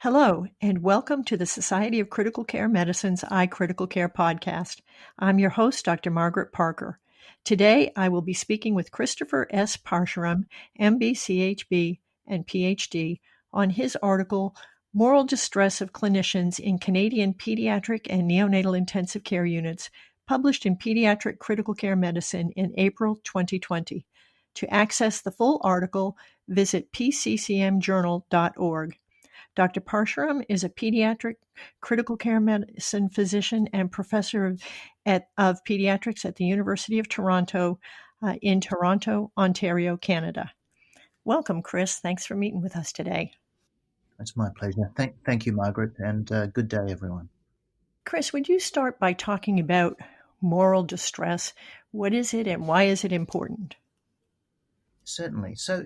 Hello, and welcome to the Society of Critical Care Medicine's iCritical Care podcast. I'm your host, Dr. Margaret Parker. Today, I will be speaking with Christopher S. Parshuram, MBChB and PhD, on his article, Moral Distress of Clinicians in Canadian Pediatric and Neonatal Intensive Care Units, published in Pediatric Critical Care Medicine in April 2020. To access the full article, visit pccmjournal.org. Dr. Parshuram is a pediatric critical care medicine physician and professor of pediatrics at the University of Toronto in Toronto, Ontario, Canada. Welcome, Chris. Thanks for meeting with us today. It's my pleasure. Thank you, Margaret, and good day, everyone. Chris, would you start by talking about moral distress? What is it and why is it important? Certainly. So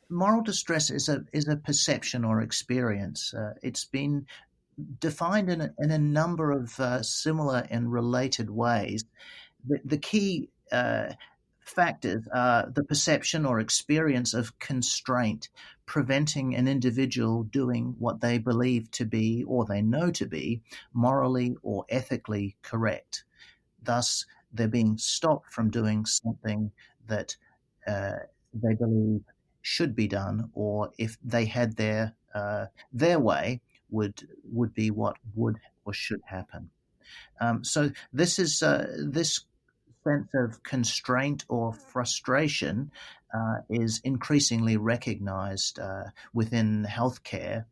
moral distress is a perception or experience. It's been defined in a number of similar and related ways. The key factors are the perception or experience of constraint, preventing an individual doing what they believe to be or they know to be morally or ethically correct. Thus, they're being stopped from doing something that they believe should be done, or if they had their way, would be what would or should happen. So this is this sense of constraint or frustration is increasingly recognized within healthcare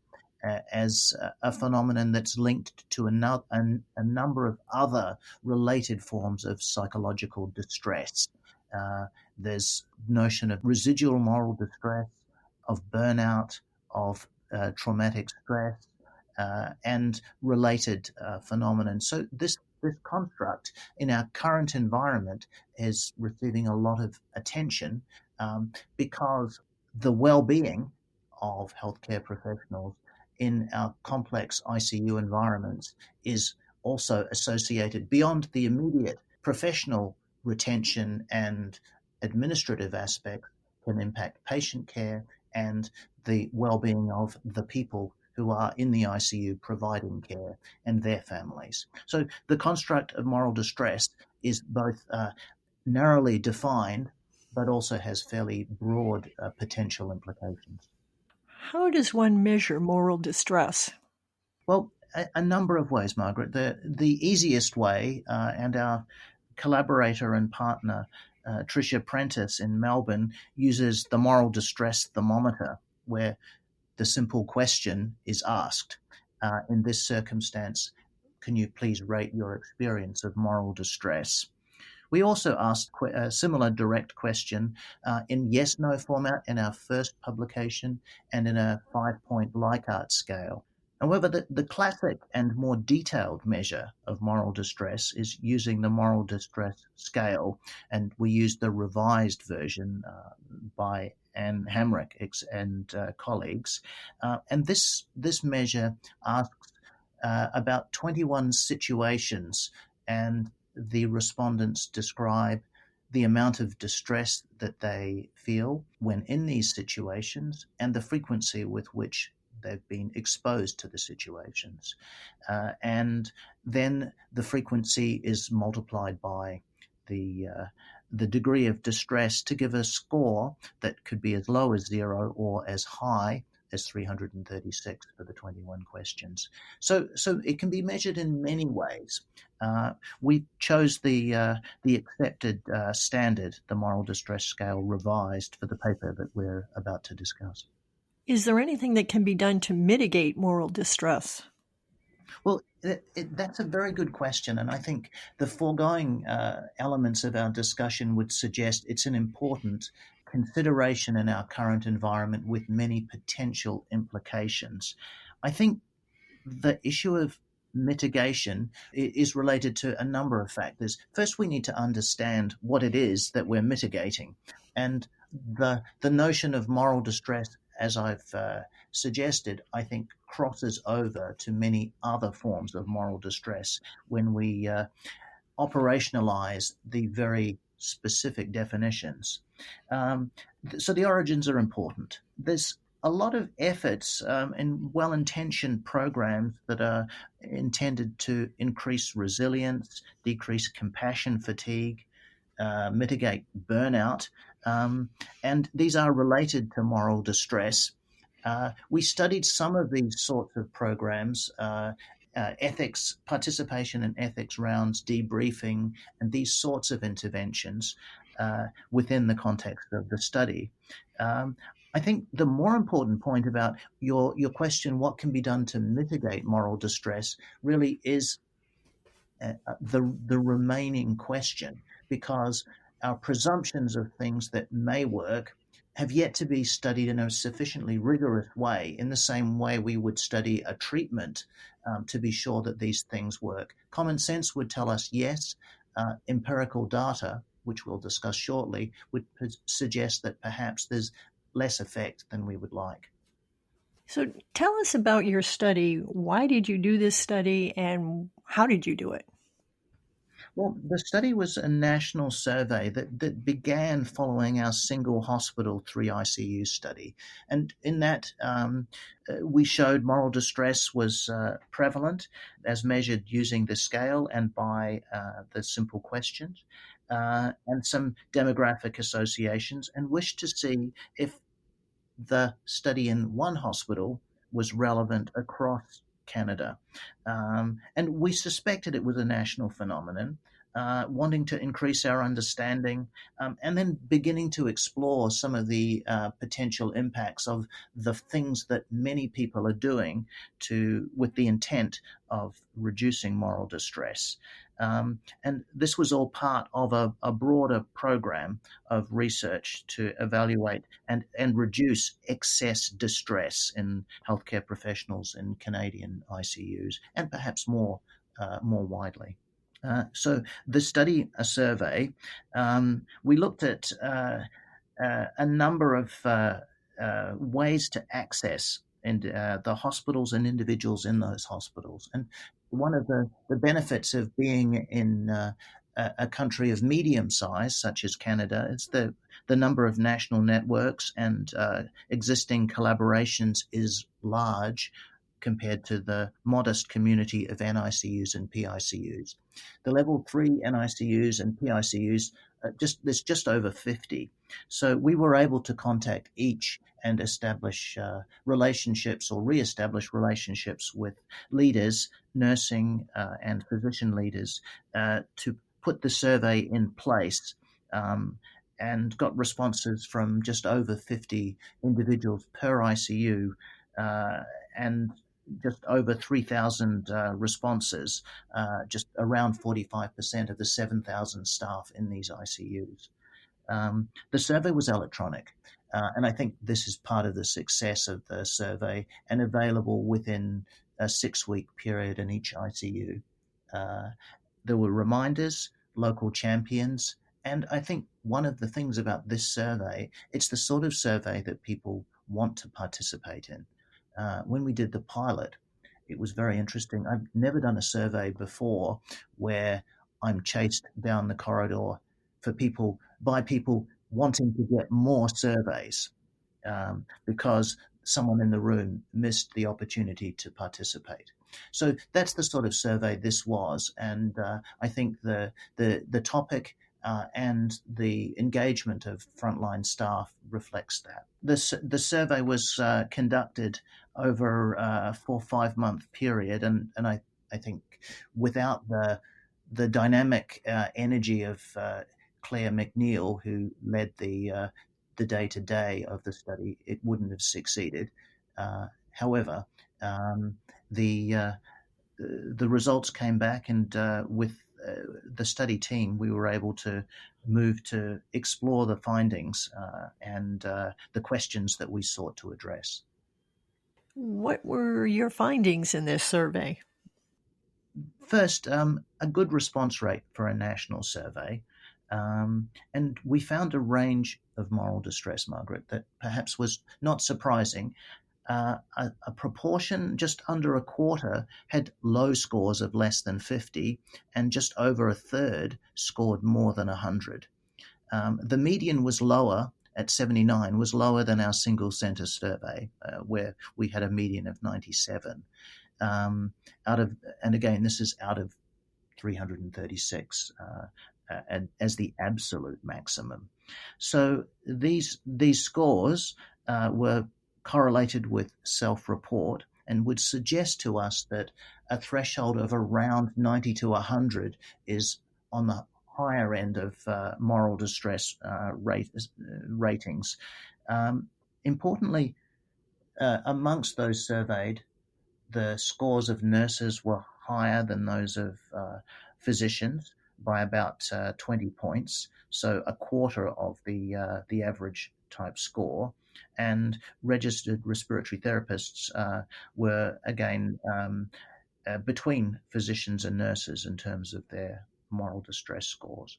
as a phenomenon that's linked to a number of other related forms of psychological distress. There's notion of residual moral distress, of burnout, of traumatic stress, and related phenomenon. So this construct in our current environment is receiving a lot of attention because the well-being of healthcare professionals in our complex ICU environments is also associated beyond the immediate professional retention and administrative aspects can impact patient care and the well-being of the people who are in the ICU providing care and their families. So the construct of moral distress is both narrowly defined, but also has fairly broad potential implications. How does one measure moral distress? Well, a number of ways, Margaret. The easiest way, and our collaborator and partner, Tricia Prentice in Melbourne, uses the moral distress thermometer, where the simple question is asked. In this circumstance, can you please rate your experience of moral distress? We also asked a similar direct question in yes-no format in our first publication and in a 5-point Likert scale. However, the classic and more detailed measure of moral distress is using the moral distress scale, and we used the revised version by Anne Hamrick and colleagues. And this measure asks about 21 situations, and the respondents describe the amount of distress that they feel when in these situations and the frequency with which they've been exposed to the situations. And then the frequency is multiplied by the degree of distress to give a score that could be as low as 0 or as high as 336 for the 21 questions. So it can be measured in many ways. We chose the accepted standard, the moral distress scale revised, for the paper that we're about to discuss. Is there anything that can be done to mitigate moral distress? Well, that's a very good question, and I think the foregoing elements of our discussion would suggest it's an important consideration in our current environment with many potential implications. I think the issue of mitigation is related to a number of factors. First, we need to understand what it is that we're mitigating, and the notion of moral distress, as I've suggested, I think crosses over to many other forms of moral distress when we operationalize the very specific definitions. So the origins are important. There's a lot of efforts and well-intentioned programs that are intended to increase resilience, decrease compassion fatigue, mitigate burnout, and these are related to moral distress. We studied some of these sorts of programs, ethics, participation in ethics rounds, debriefing, and these sorts of interventions within the context of the study. I think the more important point about your question, what can be done to mitigate moral distress, really is the remaining question, because our presumptions of things that may work have yet to be studied in a sufficiently rigorous way, in the same way we would study a treatment to be sure that these things work. Common sense would tell us yes. Empirical data, which we'll discuss shortly, would suggest that perhaps there's less effect than we would like. So tell us about your study. Why did you do this study and how did you do it? Well, the study was a national survey that began following our single hospital 3 ICU study. And in that, we showed moral distress was prevalent as measured using the scale and by the simple questions, and some demographic associations, and wished to see if the study in one hospital was relevant across Canada. And we suspected it was a national phenomenon, wanting to increase our understanding, and then beginning to explore some of the potential impacts of the things that many people are doing with the intent of reducing moral distress. And this was all part of a broader program of research to evaluate and reduce excess distress in healthcare professionals in Canadian ICUs, and perhaps more widely. So the study, a survey, we looked at a number of ways to access the hospitals and individuals in those hospitals. And one of the benefits of being in a country of medium size, such as Canada, is the number of national networks and existing collaborations is large compared to the modest community of NICUs and PICUs. The level 3 NICUs and PICUs, there's just over 50. So we were able to contact each and establish relationships or reestablish relationships with leaders, nursing and physician leaders, to put the survey in place, and got responses from just over 50 individuals per ICU, and just over 3,000 responses, just around 45% of the 7,000 staff in these ICUs. The survey was electronic, and I think this is part of the success of the survey, and available within a 6-week period in each ICU. There were reminders, local champions, and I think one of the things about this survey, it's the sort of survey that people want to participate in. When we did the pilot, it was very interesting. I've never done a survey before where I'm chased down the corridor by people wanting to get more surveys, because someone in the room missed the opportunity to participate. So that's the sort of survey this was, and I think the topic and the engagement of frontline staff reflects that. The survey was conducted over a 4 or 5 month period, and I think without the dynamic energy of Claire McNeil, who led the day-to-day of the study, it wouldn't have succeeded. However, the results came back, and with the study team, we were able to move to explore the findings and the questions that we sought to address. What were your findings in this survey? First, a good response rate for a national survey. And we found a range of moral distress, Margaret, that perhaps was not surprising. A proportion, just under a quarter, had low scores of less than 50, and just over a third scored more than 100. The median was lower at 79 was lower than our single centre survey, where we had a median of 97. And again, this is out of 336 as the absolute maximum. So these scores were correlated with self-report and would suggest to us that a threshold of around 90 to 100 is on the higher end of moral distress ratings. Importantly, amongst those surveyed, the scores of nurses were higher than those of physicians by about 20 points, so a quarter of the average type score. And registered respiratory therapists were, again, between physicians and nurses in terms of their moral distress scores.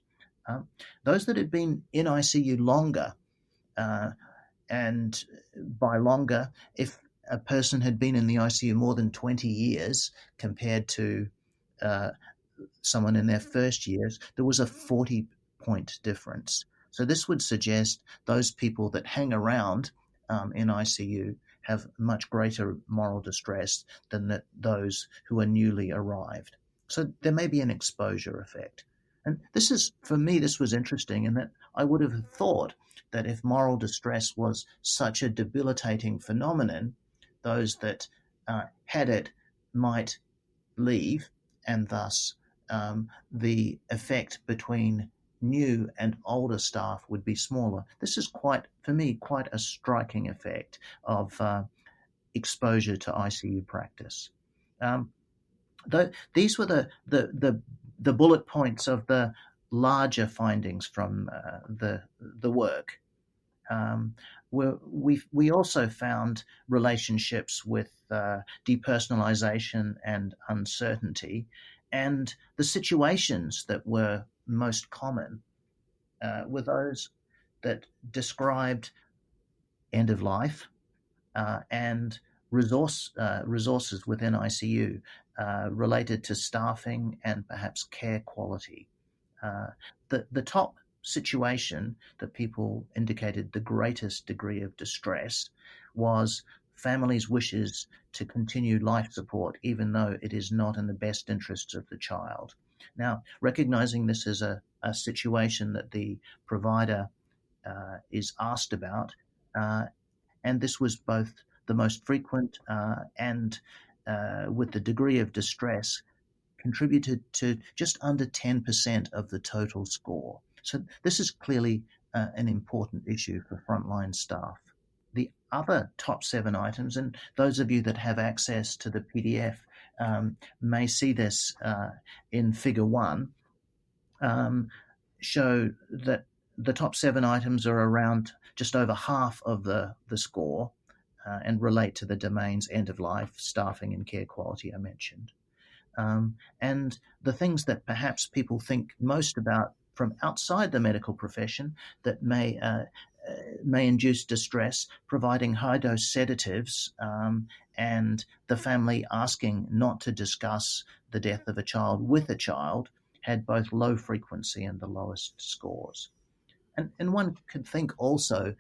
Those that had been in ICU longer, and by longer, if a person had been in the ICU more than 20 years compared to someone in their first years, there was a 40-point difference. So this would suggest those people that hang around in ICU have much greater moral distress than those who are newly arrived. So there may be an exposure effect. And this is, for me, this was interesting in that I would have thought that if moral distress was such a debilitating phenomenon, those that had it might leave, and thus the effect between new and older staff would be smaller. This is for me, quite a striking effect of exposure to ICU practice. These were the bullet points of the larger findings from the work. We also found relationships with depersonalization and uncertainty, and the situations that were most common were those that described end of life and resources within ICU related to staffing and perhaps care quality. The top situation that people indicated the greatest degree of distress was families' wishes to continue life support, even though it is not in the best interests of the child. Now, recognizing this is a situation that the provider is asked about, and this was both the most frequent and with the degree of distress contributed to just under 10% of the total score. So this is clearly an important issue for frontline staff. The other top 7 items, and those of you that have access to the PDF may see this in Figure 1, show that the top 7 items are around just over half of the score and relate to the domains end of life, staffing, and care quality I mentioned. And the things that perhaps people think most about from outside the medical profession that may induce distress, providing high-dose sedatives and the family asking not to discuss the death of a child with a child had both low frequency and the lowest scores. And one could think also,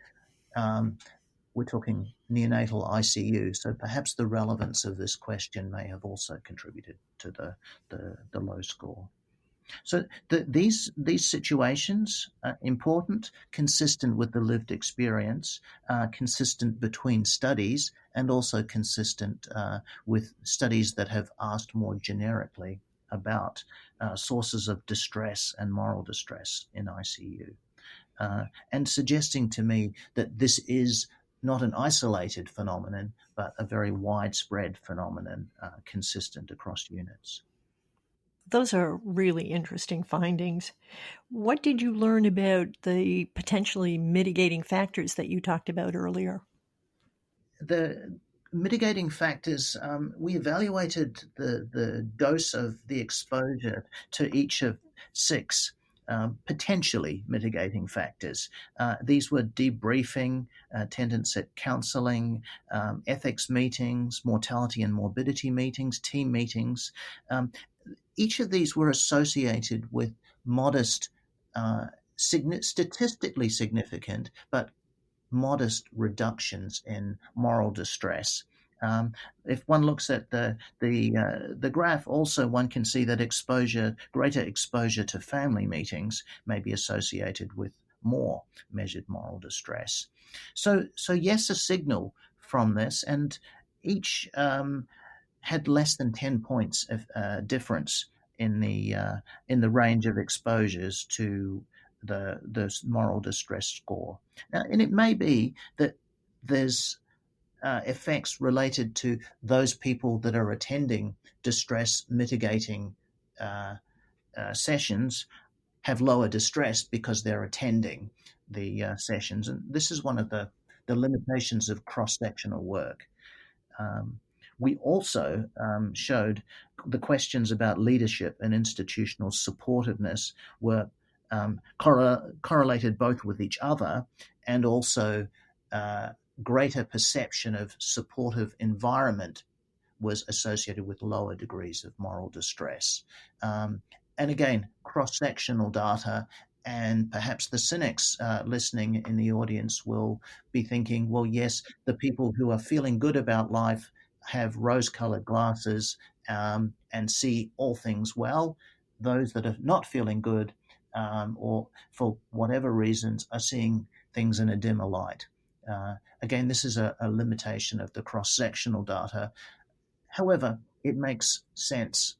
we're talking neonatal ICU, so perhaps the relevance of this question may have also contributed to the low score. So these situations are important, consistent with the lived experience, consistent between studies, and also consistent with studies that have asked more generically about sources of distress and moral distress in ICU, and suggesting to me that this is not an isolated phenomenon, but a very widespread phenomenon consistent across units. Those are really interesting findings. What did you learn about the potentially mitigating factors that you talked about earlier? The mitigating factors, we evaluated the dose of the exposure to each of 6 potentially mitigating factors. These were debriefing, attendance at counseling, ethics meetings, mortality and morbidity meetings, team meetings. Each of these were associated with modest, statistically significant, but modest reductions in moral distress. If one looks at the graph, also one can see that greater exposure to family meetings may be associated with more measured moral distress. So yes, a signal from this, and each had less than 10 points of difference in the range of exposures to the moral distress score. And it may be that there's effects related to those people that are attending distress mitigating sessions have lower distress because they're attending the sessions. And this is one of the limitations of cross-sectional work. We also showed the questions about leadership and institutional supportiveness were correlated both with each other, and also greater perception of supportive environment was associated with lower degrees of moral distress. And again, cross-sectional data, and perhaps the cynics listening in the audience will be thinking, well, yes, the people who are feeling good about life have rose-colored glasses and see all things well. Those that are not feeling good or for whatever reasons are seeing things in a dimmer light. Again, this is a limitation of the cross-sectional data. However, it makes sense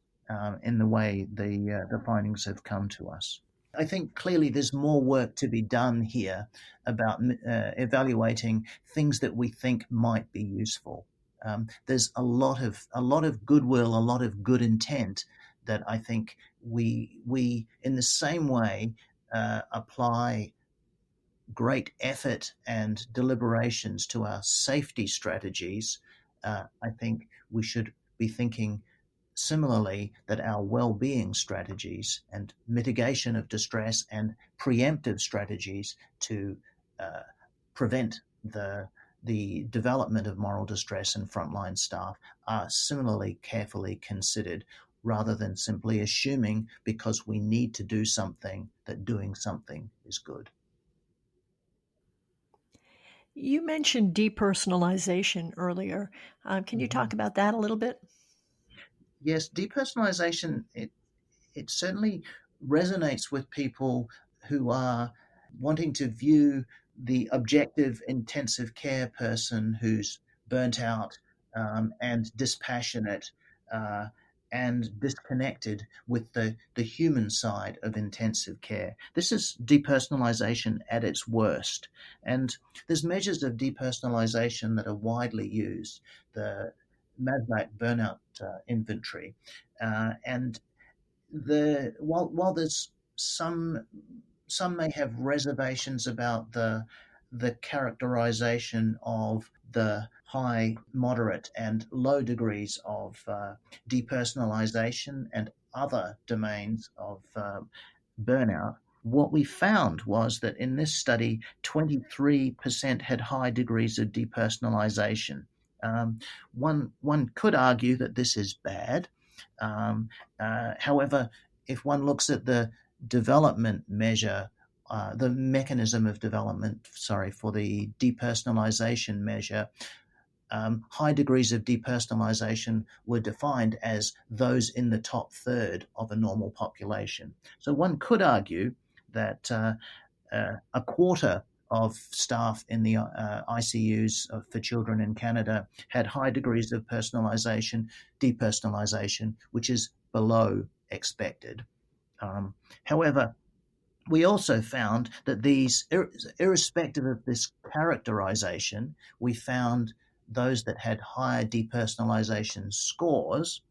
in the way the findings have come to us. I think clearly there's more work to be done here about evaluating things that we think might be useful. There's a lot of goodwill, a lot of good intent that I think we in the same way apply great effort and deliberations to our safety strategies. I think we should be thinking similarly that our well-being strategies and mitigation of distress and preemptive strategies to prevent the development of moral distress in frontline staff are similarly carefully considered, rather than simply assuming because we need to do something that doing something is good. You mentioned depersonalization earlier. Can you talk about that a little bit? Yes, depersonalization, it certainly resonates with people who are wanting to view the objective intensive care person who's burnt out and dispassionate and disconnected with the human side of intensive care. This is depersonalization at its worst. And there's measures of depersonalization that are widely used. The Masback burnout inventory. And while there's some may have reservations about the characterization of the high, moderate, and low degrees of depersonalization and other domains of burnout, what we found was that in this study, 23% had high degrees of depersonalization. One could argue that this is bad. However, if one looks at the development measure, the mechanism of development, for the depersonalization measure, high degrees of depersonalization were defined as those in the top third of a normal population. So one could argue that a quarter of staff in the ICUs for children in Canada had high degrees of depersonalization, which is below expected. However, we also found that these, irrespective of this characterization, we found those that had higher depersonalization scores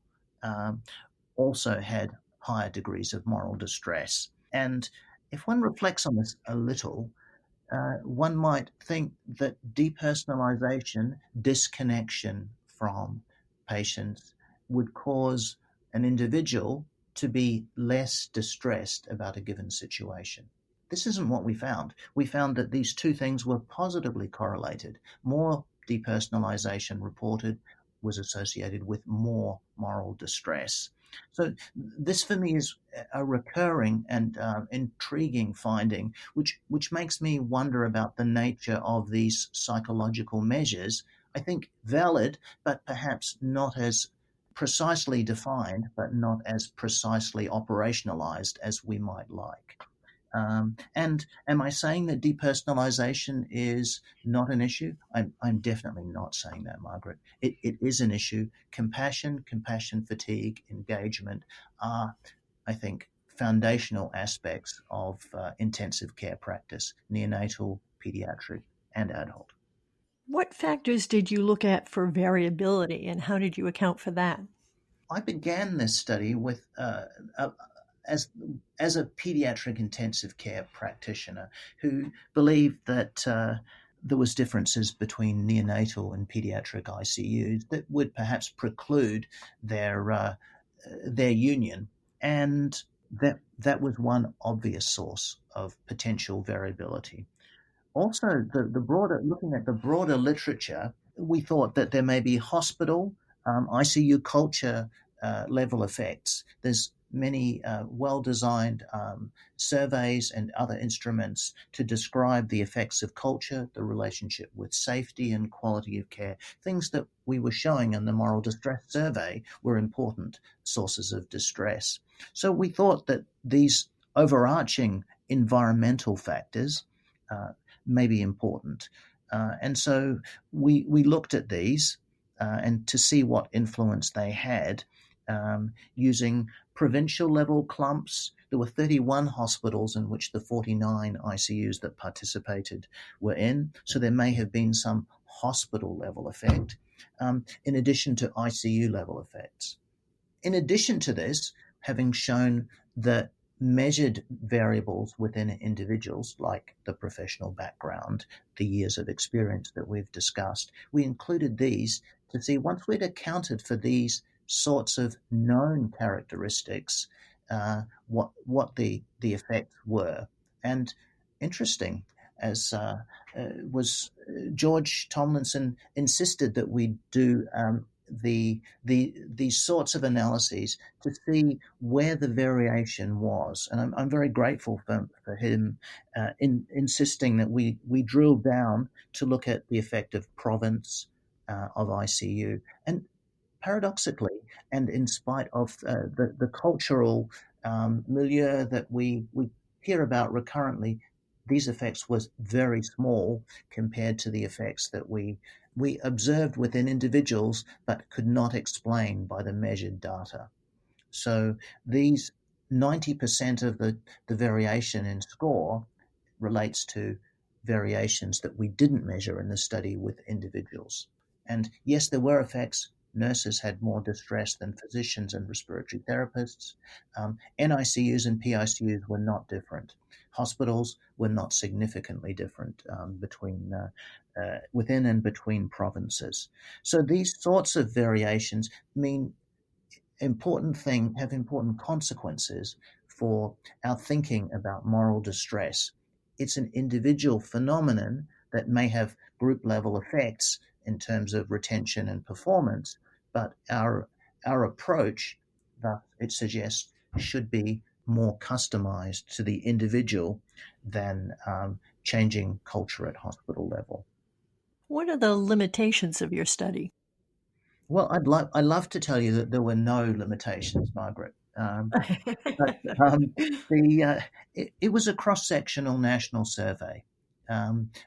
also had higher degrees of moral distress. And if one reflects on this a little, one might think that depersonalization, disconnection from patients, would cause an individual to be less distressed about a given situation. This isn't what we found. We found that these two things were positively correlated. More depersonalization reported was associated with more moral distress. So this for me is a recurring and intriguing finding, which makes me wonder about the nature of these psychological measures. I think valid, but perhaps not as precisely defined, but not as precisely operationalized as we might like. And am I saying that depersonalization is not an issue? I'm definitely not saying that, Margaret. It is an issue. Compassion fatigue, engagement are, I think, foundational aspects of intensive care practice, neonatal, pediatric, and adult. What factors did you look at for variability, and how did you account for that? I began this study with as a pediatric intensive care practitioner who believed that there was differences between neonatal and pediatric ICUs that would perhaps preclude their union, and that was one obvious source of potential variability. Also, the broader looking at the broader literature, we thought that there may be hospital ICU culture level effects. There's many well-designed surveys and other instruments to describe the effects of culture, the relationship with safety and quality of care. Things that we were showing in the moral distress survey were important sources of distress. So we thought that these overarching environmental factors may be important. And so we looked at these and to see what influence they had using provincial level clumps. There were 31 hospitals in which the 49 ICUs that participated were in, so there may have been some hospital level effect, in addition to ICU level effects. In addition to this, having shown that measured variables within individuals, like the professional background, the years of experience that we've discussed, we included these to see, once we'd accounted for these sorts of known characteristics, what the effects were. And interesting, as was George Tomlinson insisted that we do these sorts of analyses to see where the variation was, and I'm very grateful for him insisting that we drill down to look at the effect of province of ICU. And paradoxically, and in spite of the cultural milieu that we hear about recurrently, these effects was very small compared to the effects that we observed within individuals but could not explain by the measured data. So these 90% of the variation in score relates to variations that we didn't measure in the study with individuals. And yes, there were effects. Nurses had more distress than physicians and respiratory therapists. NICUs and PICUs were not different. Hospitals were not significantly different within and between provinces. So these sorts of variations have important consequences for our thinking about moral distress. It's an individual phenomenon that may have group level effects in terms of retention and performance, but our approach, thus it suggests, should be more customized to the individual than changing culture at hospital level. What are the limitations of your study? Well, I'd love to tell you that there were no limitations, Margaret. But it was a cross-sectional national survey.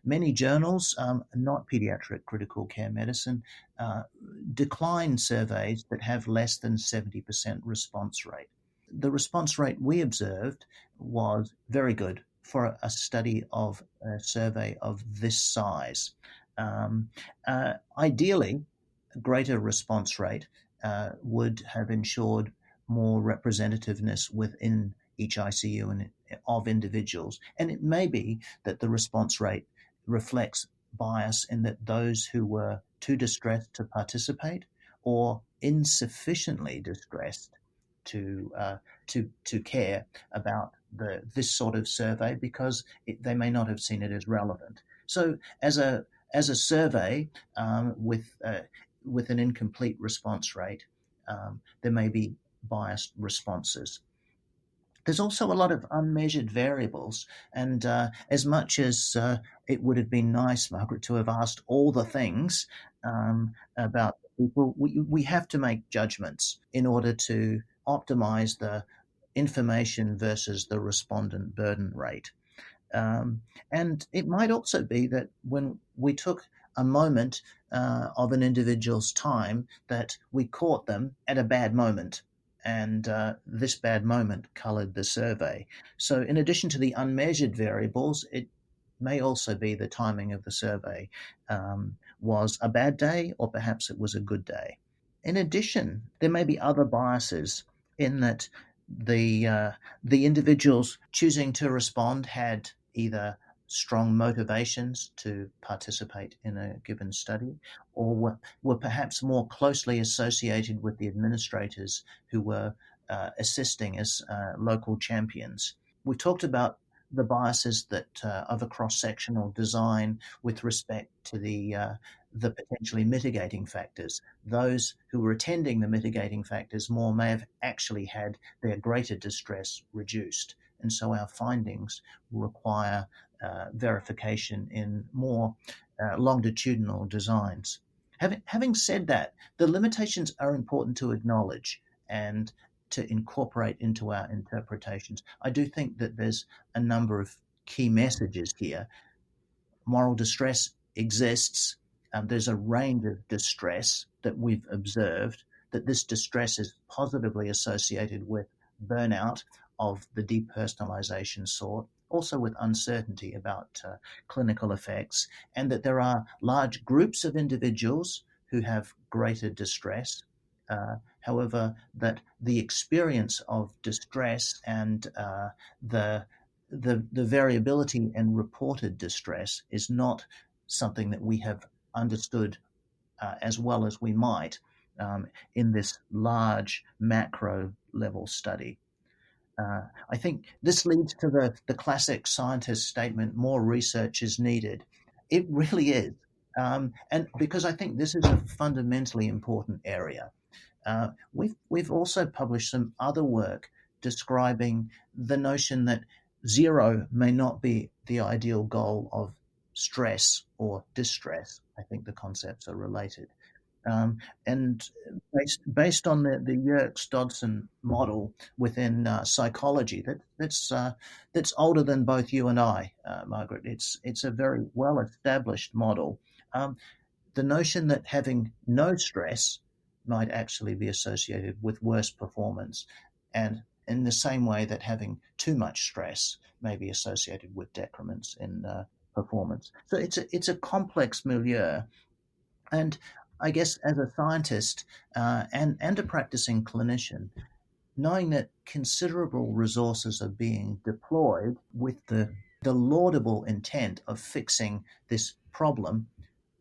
Many journals, not pediatric critical care medicine, decline surveys that have less than 70% response rate. The response rate we observed was very good for a study of a survey of this size. Ideally, a greater response rate would have ensured more representativeness within each ICU and of individuals. And it may be that the response rate reflects bias in that those who were too distressed to participate or insufficiently distressed to care about this sort of survey because they may not have seen it as relevant. So as a survey with an incomplete response rate, there may be biased responses. There's also a lot of unmeasured variables, and as much as it would have been nice, Margaret, to have asked all the things about people, we have to make judgments in order to optimize the information versus the respondent burden rate. And it might also be that when we took a moment of an individual's time, that we caught them at a bad moment, and this bad moment colored the survey. So in addition to the unmeasured variables, it may also be the timing of the survey was a bad day, or perhaps it was a good day. In addition, there may be other biases in that the individuals choosing to respond had either strong motivations to participate in a given study, or were perhaps more closely associated with the administrators who were assisting as local champions. We talked about the biases that of a cross-sectional design with respect to the potentially mitigating factors. Those who were attending the mitigating factors more may have actually had their greater distress reduced. And so our findings require verification in more longitudinal designs. Having said that, the limitations are important to acknowledge and to incorporate into our interpretations. I do think that there's a number of key messages here. Moral distress exists. There's a range of distress that we've observed, that this distress is positively associated with burnout of the depersonalization sort, also with uncertainty about clinical effects, and that there are large groups of individuals who have greater distress. However, that the experience of distress and the variability in reported distress is not something that we have understood as well as we might in this large macro level study. I think this leads to the classic scientist statement, more research is needed. It really is. And because I think this is a fundamentally important area. We've also published some other work describing the notion that zero may not be the ideal goal of stress or distress. I think the concepts are related. And based on the Yerkes-Dodson model within psychology, that's older than both you and I, Margaret. It's a very well-established model. The notion that having no stress might actually be associated with worse performance, and in the same way that having too much stress may be associated with decrements in performance. So it's a complex milieu, and I guess as a scientist and a practicing clinician, knowing that considerable resources are being deployed with the laudable intent of fixing this problem,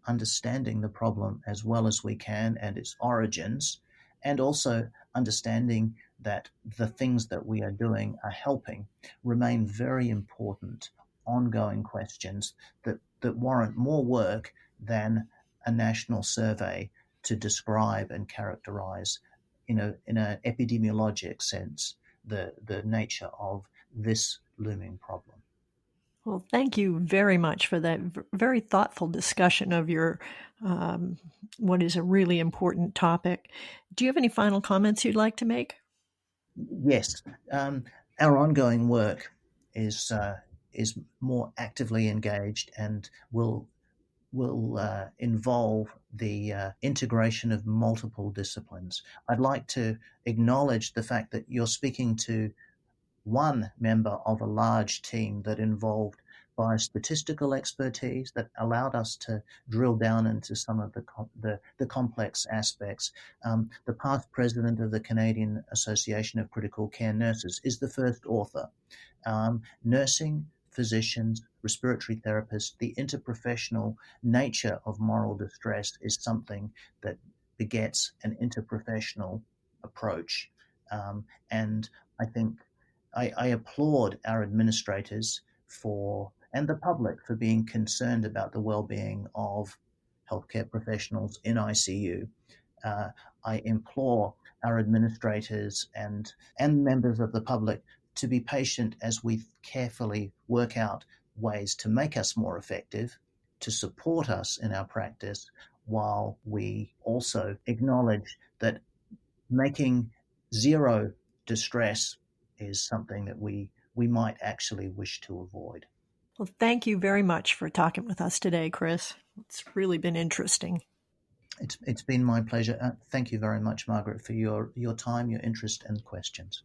understanding the problem as well as we can and its origins, and also understanding that the things that we are doing are helping, remain very important ongoing questions that warrant more work than a national survey to describe and characterize in an epidemiologic sense the nature of this looming problem. Well, thank you very much for that very thoughtful discussion of your what is a really important topic. Do you have any final comments you'd like to make? Yes, our ongoing work is more actively engaged and will involve the integration of multiple disciplines. I'd like to acknowledge the fact that you're speaking to one member of a large team that involved biostatistical expertise that allowed us to drill down into some of the complex aspects. The past president of the Canadian Association of Critical Care Nurses is the first author. Nursing, physicians, respiratory therapists, the interprofessional nature of moral distress is something that begets an interprofessional approach. And I think I applaud our administrators and the public for being concerned about the well-being of healthcare professionals in ICU. I implore our administrators and members of the public to be patient as we carefully work out ways to make us more effective, to support us in our practice, while we also acknowledge that making zero distress is something that we might actually wish to avoid. Well, thank you very much for talking with us today, Chris. It's really been interesting. It's been my pleasure. Thank you very much, Margaret, for your time, your interest, and questions.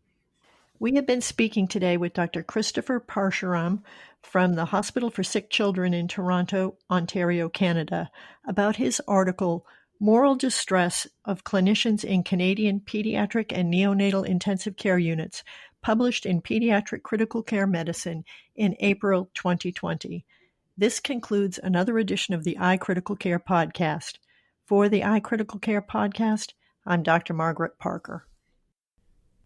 We have been speaking today with Dr. Christopher Parshuram from the Hospital for Sick Children in Toronto, Ontario, Canada, about his article, Moral Distress of Clinicians in Canadian Pediatric and Neonatal Intensive Care Units, published in Pediatric Critical Care Medicine in April 2020. This concludes another edition of the iCritical Care podcast. For the iCritical Care podcast, I'm Dr. Margaret Parker.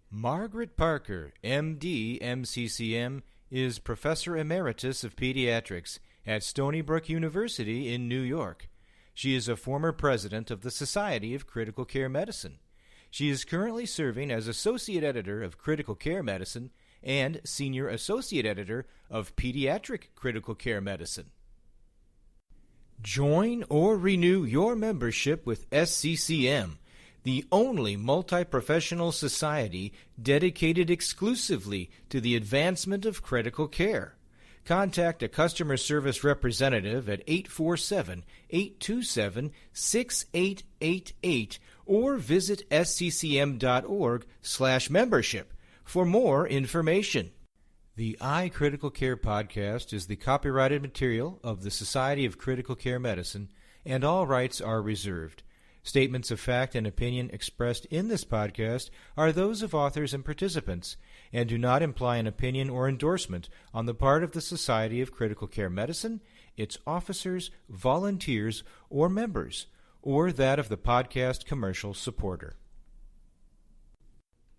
Margaret Parker, M.D., MCCM, is Professor Emeritus of Pediatrics at Stony Brook University in New York. She is a former president of the Society of Critical Care Medicine. She is currently serving as Associate Editor of Critical Care Medicine and Senior Associate Editor of Pediatric Critical Care Medicine. Join or renew your membership with SCCM, the only multi-professional society dedicated exclusively to the advancement of critical care. Contact a customer service representative at 847-827-6888 or visit sccm.org/membership for more information. The iCritical Care podcast is the copyrighted material of the Society of Critical Care Medicine, and all rights are reserved. Statements of fact and opinion expressed in this podcast are those of authors and participants, and do not imply an opinion or endorsement on the part of the Society of Critical Care Medicine, its officers, volunteers, or members, or that of the podcast commercial supporter.